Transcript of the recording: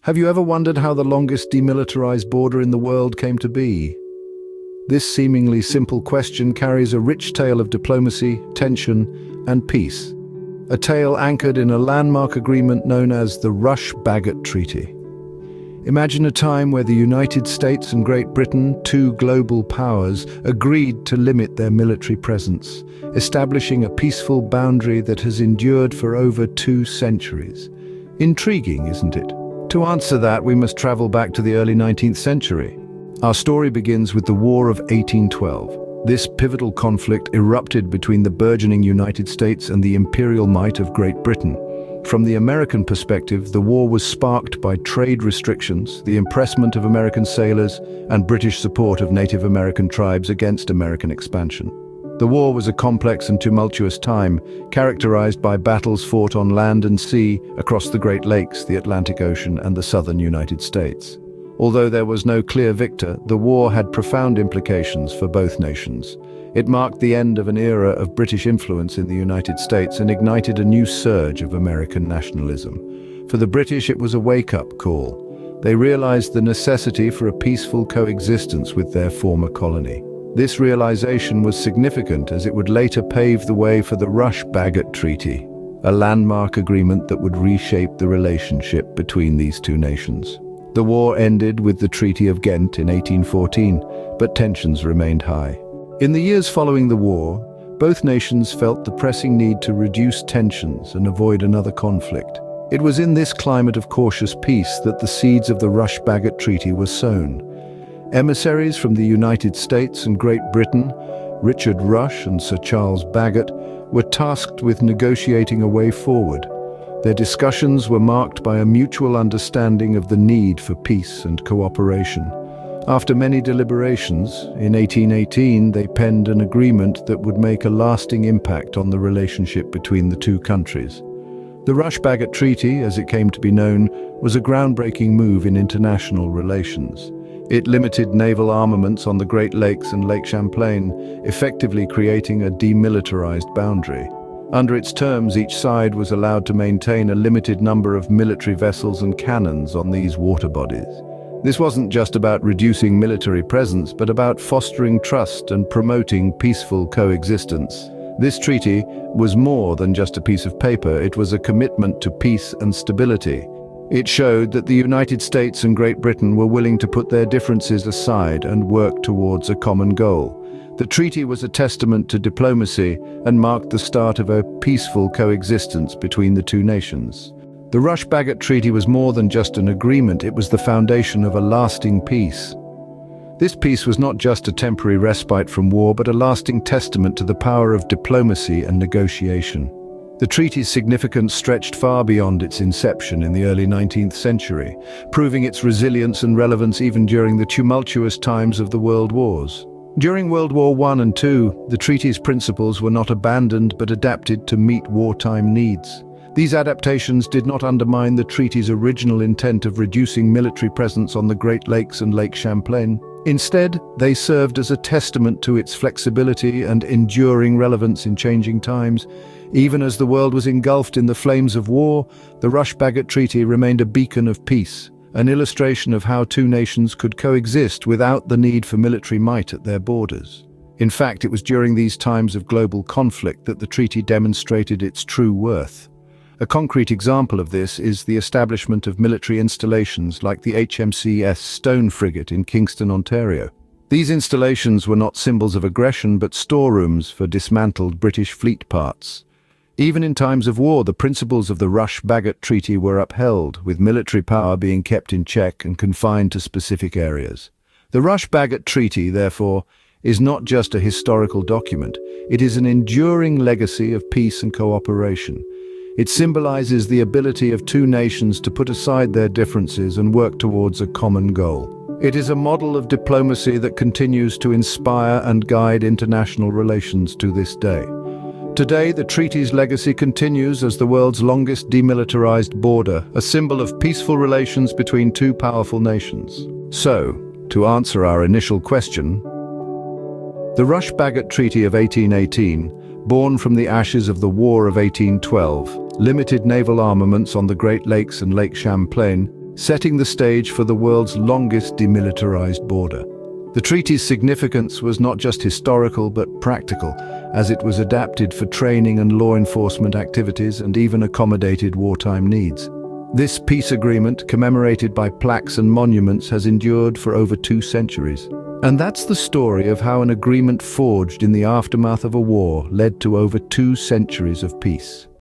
Have you ever wondered how the longest demilitarized border in the world came to be? This seemingly simple question carries a rich tale of diplomacy, tension, and peace. A tale anchored in a landmark agreement known as the Rush-Bagot Treaty. Imagine a time where the United States and Great Britain, two global powers, agreed to limit their military presence, establishing a peaceful boundary that has endured for over 2 centuries. Intriguing, isn't it? To answer that, we must travel back to the early 19th century. Our story begins with the War of 1812. This pivotal conflict erupted between the burgeoning United States and the imperial might of Great Britain. From the American perspective, the war was sparked by trade restrictions, the impressment of American sailors, and British support of Native American tribes against American expansion. The war was a complex and tumultuous time, characterized by battles fought on land and sea across the Great Lakes, the Atlantic Ocean, and the southern United States. Although there was no clear victor, the war had profound implications for both nations. It marked the end of an era of British influence in the United States and ignited a new surge of American nationalism. For the British, it was a wake-up call. They realized the necessity for a peaceful coexistence with their former colony. This realization was significant as it would later pave the way for the Rush-Bagot Treaty, a landmark agreement that would reshape the relationship between these two nations. The war ended with the Treaty of Ghent in 1814, but tensions remained high. In the years following the war, both nations felt the pressing need to reduce tensions and avoid another conflict. It was in this climate of cautious peace that the seeds of the Rush-Bagot Treaty were sown. Emissaries from the United States and Great Britain, Richard Rush and Sir Charles Bagot, were tasked with negotiating a way forward. Their discussions were marked by a mutual understanding of the need for peace and cooperation. After many deliberations, in 1818 they penned an agreement that would make a lasting impact on the relationship between the two countries. The Rush-Bagot Treaty, as it came to be known, was a groundbreaking move in international relations. It limited naval armaments on the Great Lakes and Lake Champlain, effectively creating a demilitarized boundary. Under its terms, each side was allowed to maintain a limited number of military vessels and cannons on these water bodies. This wasn't just about reducing military presence, but about fostering trust and promoting peaceful coexistence. This treaty was more than just a piece of paper. It was a commitment to peace and stability. It showed that the United States and Great Britain were willing to put their differences aside and work towards a common goal. The treaty was a testament to diplomacy and marked the start of a peaceful coexistence between the two nations. The Rush-Bagot Treaty was more than just an agreement, it was the foundation of a lasting peace. This peace was not just a temporary respite from war, but a lasting testament to the power of diplomacy and negotiation. The treaty's significance stretched far beyond its inception in the early 19th century, proving its resilience and relevance even during the tumultuous times of the World Wars. During World War I and II, the treaty's principles were not abandoned but adapted to meet wartime needs. These adaptations did not undermine the treaty's original intent of reducing military presence on the Great Lakes and Lake Champlain. Instead, they served as a testament to its flexibility and enduring relevance in changing times. Even as the world was engulfed in the flames of war, the Rush-Bagot Treaty remained a beacon of peace, an illustration of how two nations could coexist without the need for military might at their borders. In fact, it was during these times of global conflict that the treaty demonstrated its true worth. A concrete example of this is the establishment of military installations like the HMCS Stone frigate in Kingston, Ontario. These installations were not symbols of aggression but storerooms for dismantled British fleet parts. Even in times of war, the principles of the Rush-Bagot Treaty were upheld, with military power being kept in check and confined to specific areas. The Rush-Bagot Treaty, therefore, is not just a historical document, it is an enduring legacy of peace and cooperation. It symbolizes the ability of two nations to put aside their differences and work towards a common goal. It is a model of diplomacy that continues to inspire and guide international relations to this day. Today, the treaty's legacy continues as the world's longest demilitarized border, a symbol of peaceful relations between two powerful nations. So, to answer our initial question, the Rush-Bagot Treaty of 1818, born from the ashes of the War of 1812, limited naval armaments on the Great Lakes and Lake Champlain, setting the stage for the world's longest demilitarized border. The treaty's significance was not just historical but practical, as it was adapted for training and law enforcement activities and even accommodated wartime needs. This peace agreement, commemorated by plaques and monuments, has endured for over 2 centuries. And that's the story of how an agreement forged in the aftermath of a war led to over 2 centuries of peace.